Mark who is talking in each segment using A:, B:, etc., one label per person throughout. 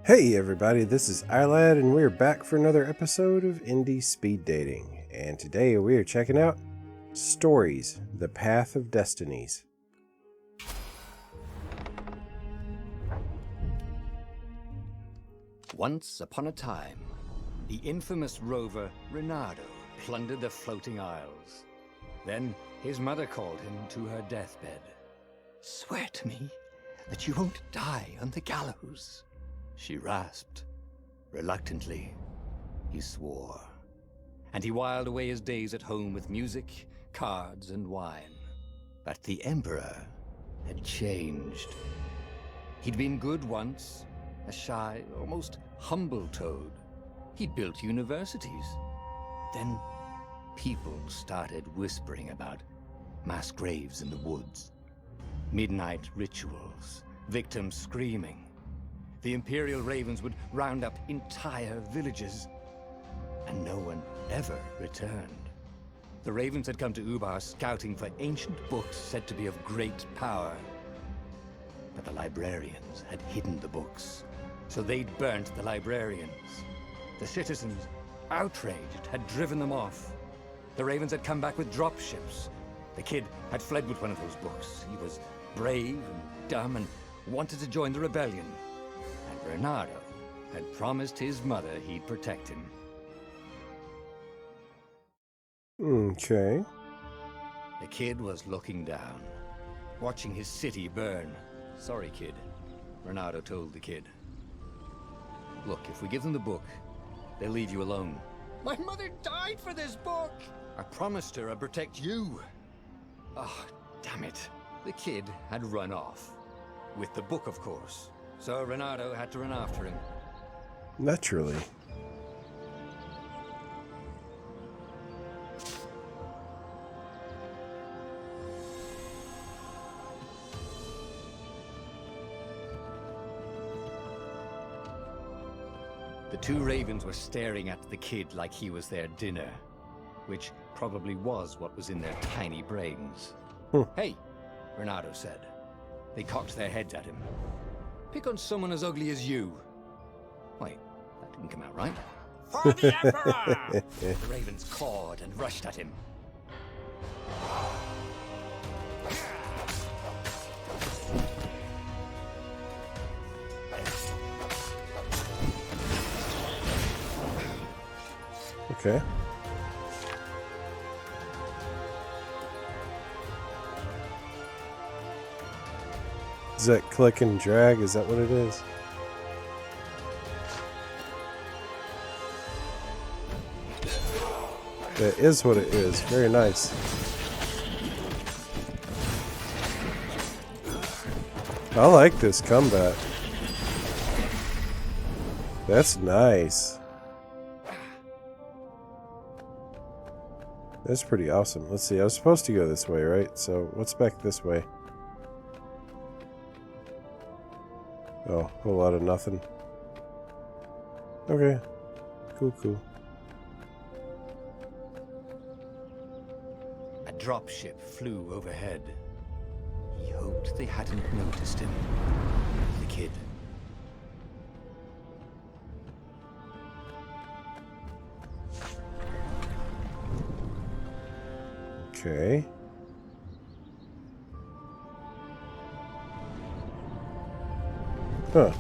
A: Hey everybody, this is iLad and we're back for another episode of Indie Speed Dating. And today we are checking out Stories, the Path of Destinies.
B: Once upon a time, the infamous rover Reynardo plundered the floating isles. Then his mother called him to her deathbed. "Swear to me that you won't die on the gallows," she rasped. Reluctantly, he swore. And he whiled away his days at home with music, cards, and wine. But the Emperor had changed. He'd been good once, a shy, almost humble toad. He'd built universities. Then people started whispering about mass graves in the woods, midnight rituals, victims screaming. The Imperial Ravens would round up entire villages, and no one ever returned. The Ravens had come to Ubar scouting for ancient books said to be of great power. But the librarians had hidden the books, so they'd burnt the librarians. The citizens, outraged, had driven them off. The Ravens had come back with dropships. The kid had fled with one of those books. He was brave and dumb and wanted to join the rebellion. And Reynardo had promised his mother he'd protect him.
A: Okay.
B: The kid was looking down, watching his city burn. "Sorry, kid," Reynardo told the kid. "Look, if we give them the book, they'll leave you alone." "My mother died for this book!" "I promised her I'd protect you." "Oh, damn it." The kid had run off. With the book, of course. So Reynardo had to run after him.
A: Naturally.
B: The two ravens were staring at the kid like he was their dinner, which probably was what was in their tiny brains. "Hey," Reynardo said. They cocked their heads at him. "Pick on someone as ugly as you." Wait, that didn't come out right. "For the Emperor!" The ravens cawed and rushed at him.
A: Okay. Is that click and drag? Is that what it is? That is what it is. Very nice. I like this combat. That's nice. That's pretty awesome. Let's see. I was supposed to go this way, right? So what's back this way? Oh, a whole lot of nothing. Okay. Cool.
B: A dropship flew overhead. He hoped they hadn't noticed him. The kid.
A: Okay. Huh.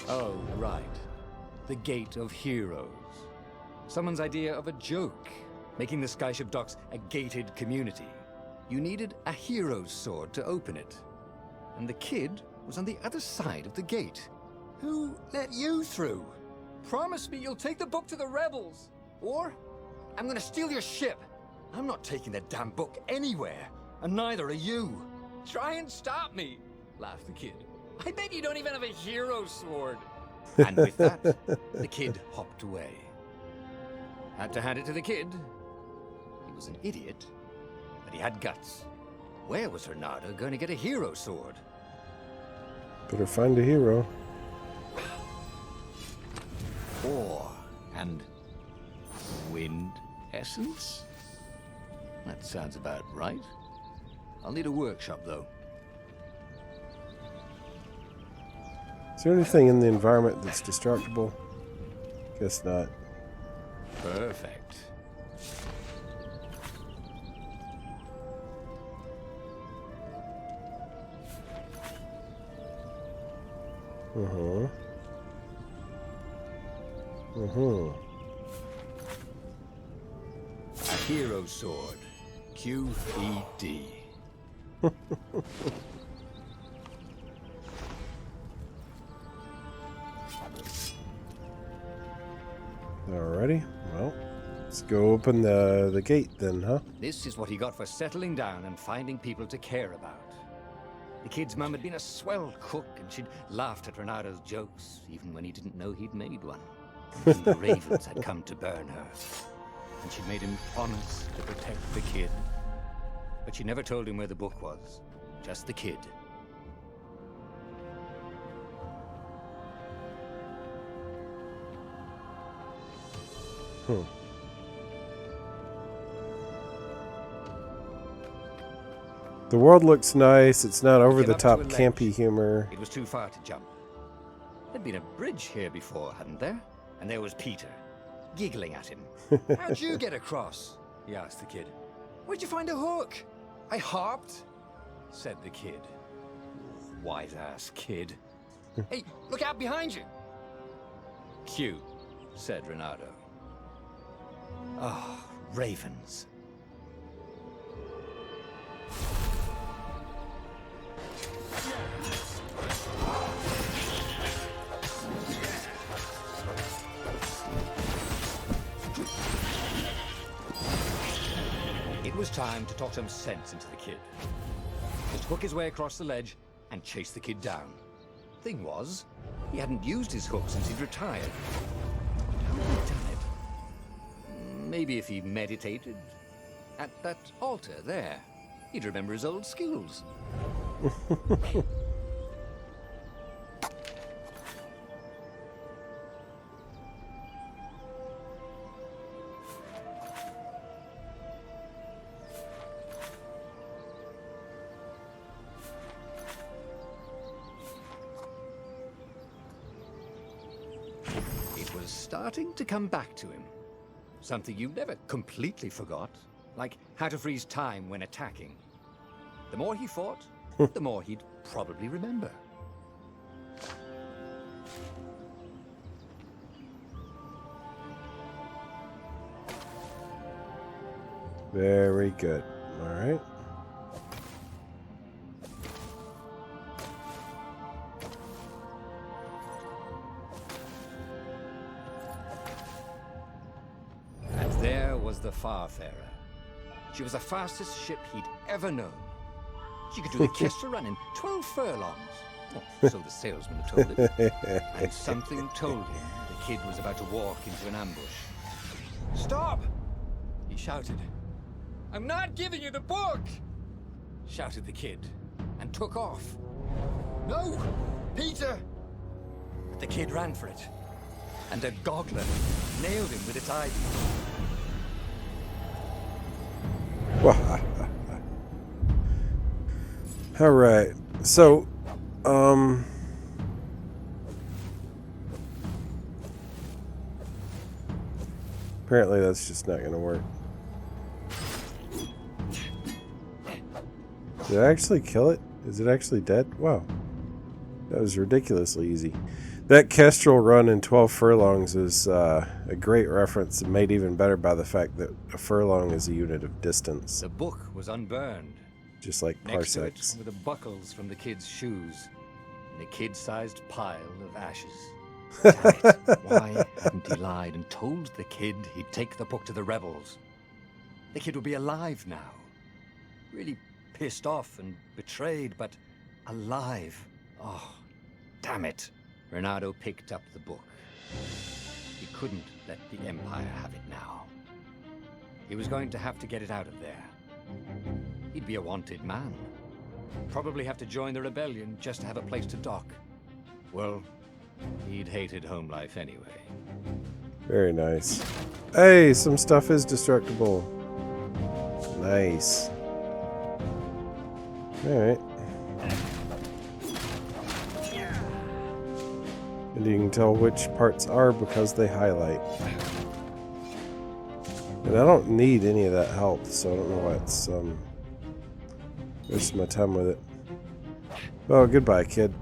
B: Oh, right. The Gate of Heroes. Someone's idea of a joke, making the Skyship docks a gated community. You needed a hero's sword to open it. And the kid was on the other side of the gate. "Who let you through? Promise me you'll take the book to the rebels, or I'm gonna steal your ship." "I'm not taking that damn book anywhere, and neither are you." "Try and stop me," laughed the kid. "I bet you don't even have a hero sword." And with that, the kid hopped away. Had to hand it to the kid. He was an idiot, but he had guts. Where was Reynardo going to get a hero sword?
A: Better find a hero.
B: Ore and wind essence? That sounds about right. I'll need a workshop, though.
A: Is there anything in the environment that's destructible? Guess not.
B: Perfect.
A: Uh-huh. Uh-huh.
B: A hero sword. QED.
A: Alrighty. Well, let's go open the gate then, huh?
B: This is what he got for settling down and finding people to care about. The kid's mum had been a swell cook, and she'd laughed at Reynardo's jokes, even when he didn't know he'd made one. And the ravens had come to burn her, and she'd made him promise to protect the kid. But she never told him where the book was, just the kid.
A: The world looks nice. It's not over the
B: Came up
A: top
B: to a ledge.
A: campy humor.
B: It was too far to jump. There'd been a bridge here before, hadn't there? And there was Peter, giggling at him. How'd you get across? He asked the kid. Where'd you find a hook? I hopped, said the kid. Wise-ass kid. Hey, look out behind you. Q, said Reynardo. Ah, ravens. It was time to talk some sense into the kid. Just hook his way across the ledge and chase the kid down. Thing was, he hadn't used his hook since he'd retired. How had he done it? Maybe if he meditated at that altar there, he'd remember his old skills. Starting to come back to him. Something you never completely forgot, like how to freeze time when attacking. The more he fought, the more he'd probably remember.
A: Very good. All right.
B: Was the Farfarer. She was the fastest ship he'd ever known. She could do the Kestrel run in 12 furlongs. Oh, so the salesman had told him. And something told him the kid was about to walk into an ambush. Stop! He shouted. I'm not giving you the book! Shouted the kid, and took off. No! Peter! But the kid ran for it, and a goggler nailed him with its eye.
A: All right. So, apparently that's just not going to work. Did I actually kill it? Is it actually dead? Wow. That was ridiculously easy. That Kestrel run in 12 furlongs is a great reference, and made even better by the fact that a furlong is a unit of distance.
B: The book was unburned.
A: Just like
B: Next to
A: parsecs.
B: it were the buckles from the kid's shoes, and a kid-sized pile of ashes. Damn it. Why hadn't he lied and told the kid he'd take the book to the rebels? The kid would be alive now. Really pissed off and betrayed, but alive. Oh, damn it. Reynardo picked up the book. He couldn't let the Empire have it now. He was going to have to get it out of there. He'd be a wanted man. Probably have to join the rebellion just to have a place to dock. Well, he'd hated home life anyway.
A: Very nice. Hey, some stuff is destructible. Nice. Alright. And you can tell which parts are because they highlight. And I don't need any of that health, so I don't know why it's wasting my time with it. Oh, goodbye, kid.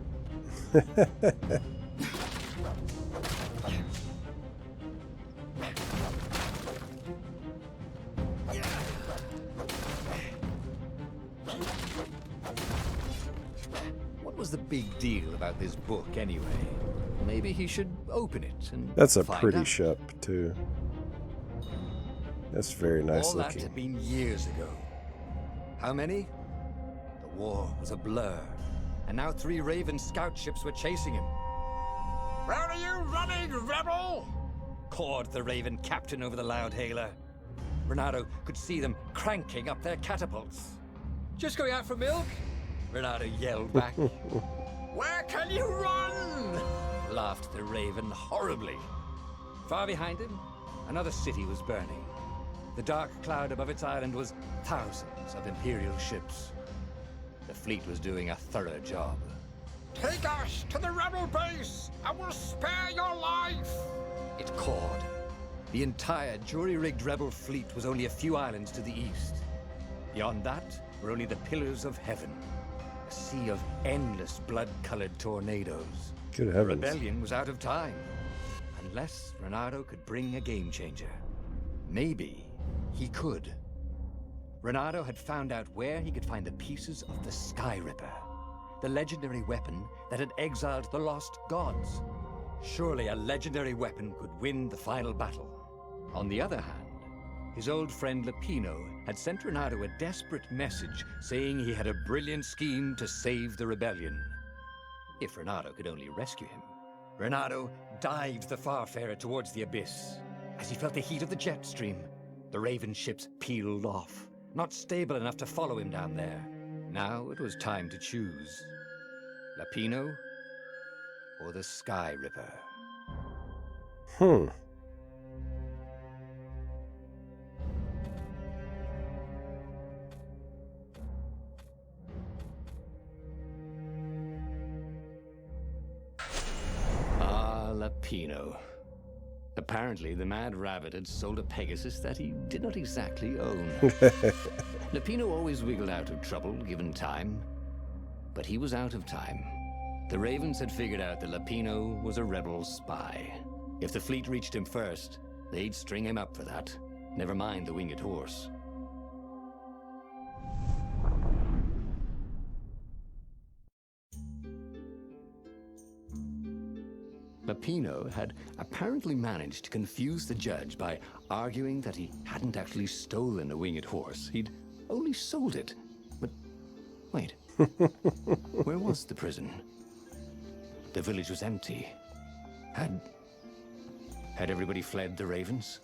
B: What was the big deal about this book anyway? Maybe he should open it and
A: That's a
B: find
A: pretty
B: out.
A: ship, too. That's very nice
B: All that
A: looking.
B: had been years ago. How many? The war was a blur, and now 3 Raven scout ships were chasing him. Where are you running, rebel? Cawed the Raven captain over the loud hailer. Renato could see them cranking up their catapults. Just going out for milk? Renato yelled back. Where can you run? Laughed the Raven horribly. Far behind him, another city was burning. The dark cloud above its island was thousands of Imperial ships. The fleet was doing a thorough job. Take us to the rebel base! I will spare your life! It cawed. The entire jury-rigged rebel fleet was only a few islands to the east. Beyond that were only the pillars of heaven. A sea of endless blood-colored tornadoes.
A: Good
B: The
A: heavens.
B: rebellion was out of time. Unless Renato could bring a game-changer. Maybe he could. Renato had found out where he could find the pieces of the Sky Ripper, the legendary weapon that had exiled the lost gods. Surely a legendary weapon could win the final battle. On the other hand, his old friend Lapino had sent Renato a desperate message saying he had a brilliant scheme to save the rebellion. If Renato could only rescue him. Renato dived the Farfarer towards the abyss. As he felt the heat of the jet stream, the Raven ships peeled off, not stable enough to follow him down there. Now it was time to choose. Lapino or the Sky Ripper? Ah, Lapino. Apparently, the Mad Rabbit had sold a Pegasus that he did not exactly own. Lapino always wiggled out of trouble, given time. But he was out of time. The Ravens had figured out that Lapino was a rebel spy. If the fleet reached him first, they'd string him up for that. Never mind the winged horse. Lapino had apparently managed to confuse the judge by arguing that he hadn't actually stolen a winged horse. He'd only sold it. But wait, where was the prison? The village was empty. Had everybody fled the Ravens?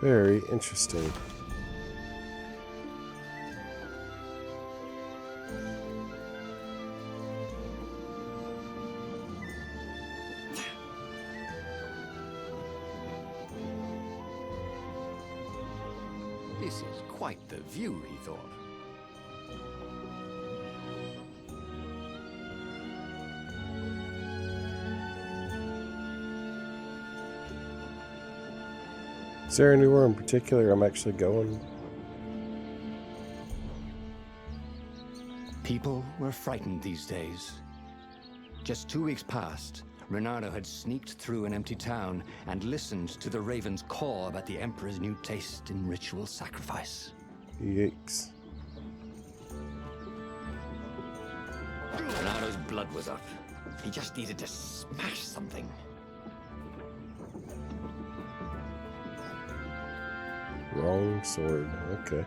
A: Very interesting.
B: This is quite the view, he thought.
A: Is there anywhere in particular I'm actually going?
B: People were frightened these days. Just 2 weeks past, Reynardo had sneaked through an empty town and listened to the ravens caw about the Emperor's new taste in ritual sacrifice.
A: Yikes.
B: Reynardo's blood was up. He just needed to smash something.
A: Wrong sword. Okay.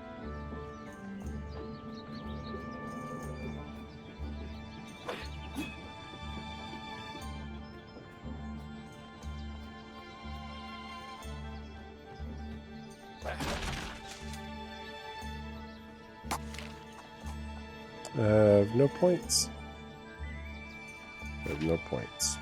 A: I have no points. I have no points.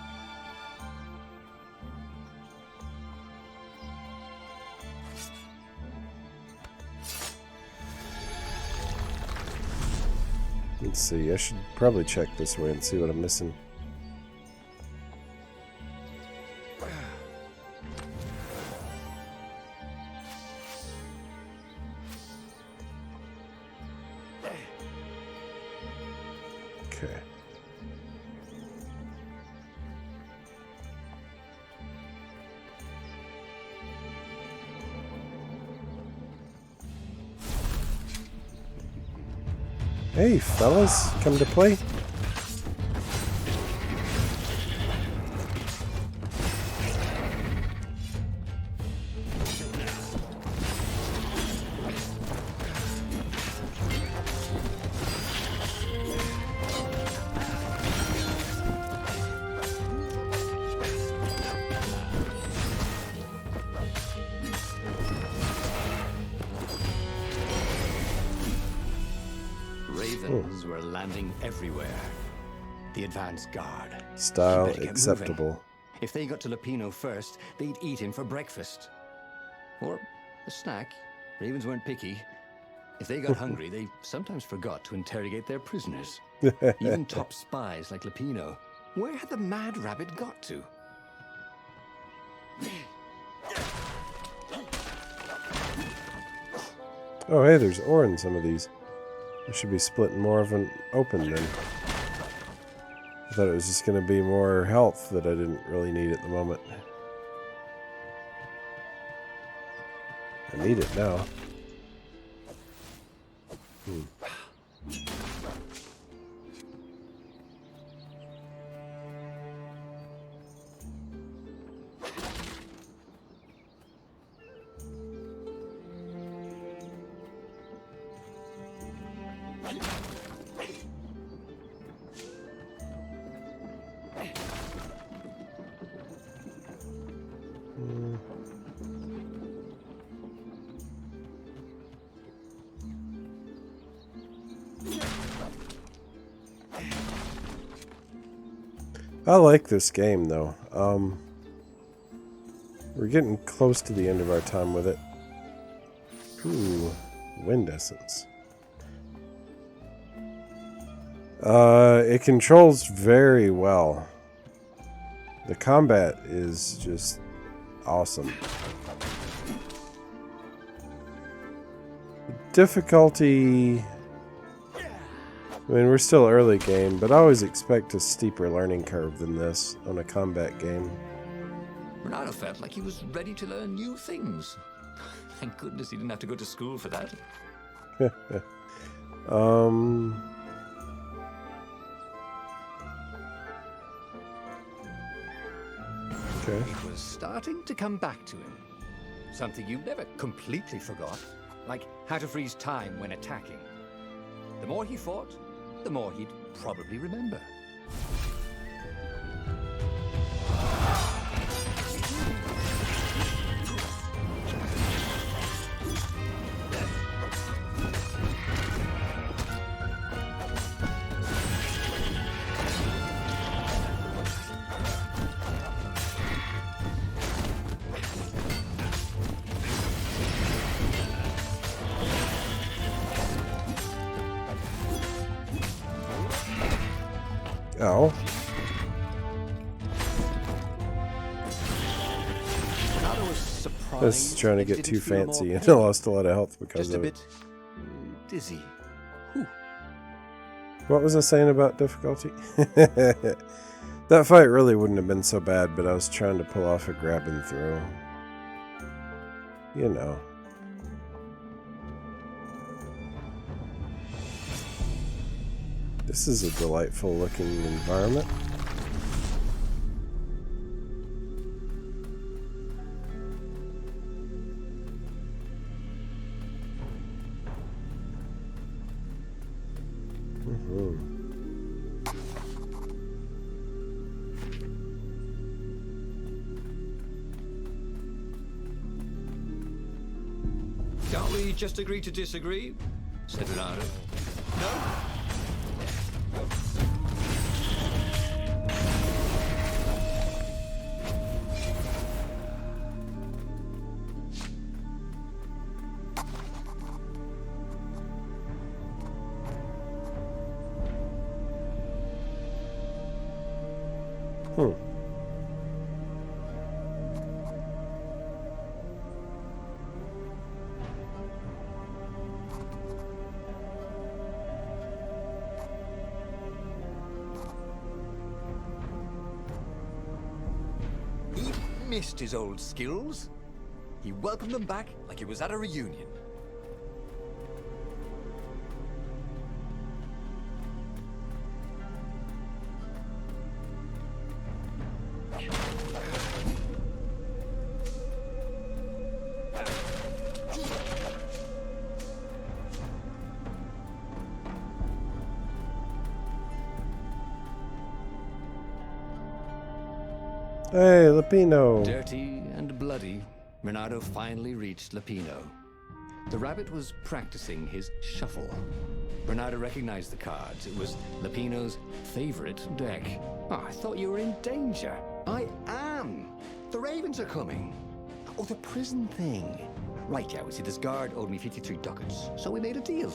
A: Let's see. I should probably check this way and see what I'm missing. Okay. Hey, fellas, come to play?
B: Ravens were landing everywhere. The advance guard.
A: Style
B: Better get
A: acceptable.
B: moving. If they got to Lupino first, they'd eat him for breakfast. Or a snack. Ravens weren't picky. If they got hungry, they sometimes forgot to interrogate their prisoners. Even top spies like Lupino. Where had the mad rabbit got to?
A: Oh, hey, there's ore in some of these. I should be splitting more of an open then. I thought it was just going to be more health that I didn't really need at the moment. I need it now. I like this game, though. We're getting close to the end of our time with it. Ooh, wind essence. It controls very well. The combat is just awesome. Difficulty... I mean, we're still early game, but I always expect a steeper learning curve than this on a combat game.
B: Reynardo felt like he was ready to learn new things. Thank goodness he didn't have to go to school for that.
A: Okay.
B: It was starting to come back to him. Something you never completely forgot. Like how to freeze time when attacking. The more he fought, the more he'd probably remember.
A: Oh.
B: Reynardo was surprised.
A: I was trying to
B: that he
A: get
B: didn't
A: too
B: feel more
A: fancy and
B: pain.
A: I lost a lot of health because
B: Just a
A: of it.
B: bit dizzy. Whew.
A: What was I saying about difficulty? That fight really wouldn't have been so bad, but I was trying to pull off a grab and throw. You know. This is a delightful looking environment.
B: Can't we just agree to disagree? Said Renato. No? Missed his old skills. He welcomed them back like he was at a reunion.
A: Hey, Lupino.
B: Dirty and bloody, Renato finally reached Lupino. The rabbit was practicing his shuffle. Renato recognized the cards. It was Lupino's favorite deck. Oh, I thought you were in danger. I am. The ravens are coming. Oh, the prison thing. Right, yeah, we see this guard owed me 53 ducats, so we made a deal.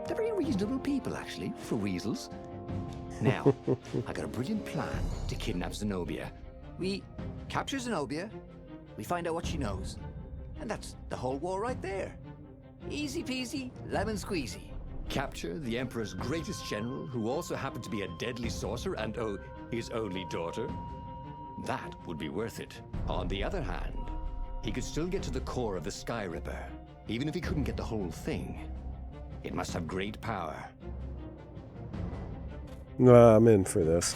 B: They're very reasonable people, actually, for weasels. Now, I got a brilliant plan to kidnap Zenobia. We capture Zenobia, we find out what she knows, and that's the whole war right there. Easy peasy, lemon squeezy. Capture the Emperor's greatest general, who also happened to be a deadly sorcerer and, oh, his only daughter. That would be worth it. On the other hand, he could still get to the core of the Sky Ripper, even if he couldn't get the whole thing. It must have great power.
A: No, I'm in for this.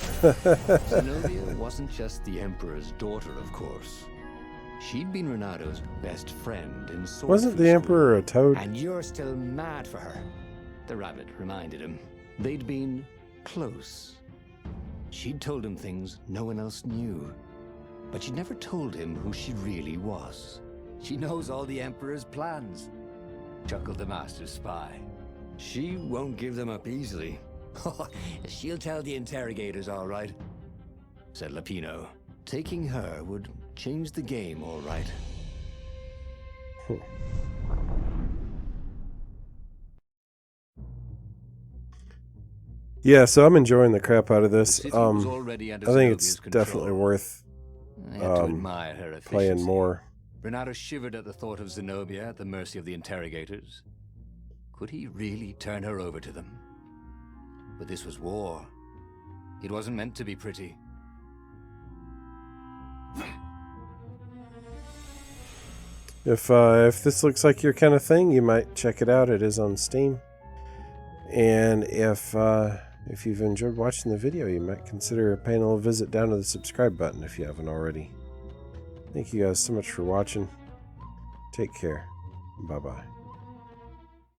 B: Zenobia wasn't just the Emperor's daughter, of course. She'd been Renato's best friend in sword.
A: Wasn't the Emperor a toad?
B: And you're still mad for her. The rabbit reminded him. They'd been close. She'd told him things no one else knew. But she'd never told him who she really was. She knows all the Emperor's plans, chuckled the master spy. She won't give them up easily. She'll tell the interrogators, all right, said Lupino. Taking her would change the game, all right.
A: Yeah, so I'm enjoying the crap out of this.
B: I
A: think it's definitely worth playing more.
B: Renato shivered at the thought of Zenobia at the mercy of the interrogators. Could he really turn her over to them? But this was war. It wasn't meant to be pretty.
A: If this looks like your kind of thing, you might check it out. It is on Steam. And if you've enjoyed watching the video, you might consider paying a little visit down to the subscribe button if you haven't already. Thank you guys so much for watching. Take care. Bye-bye.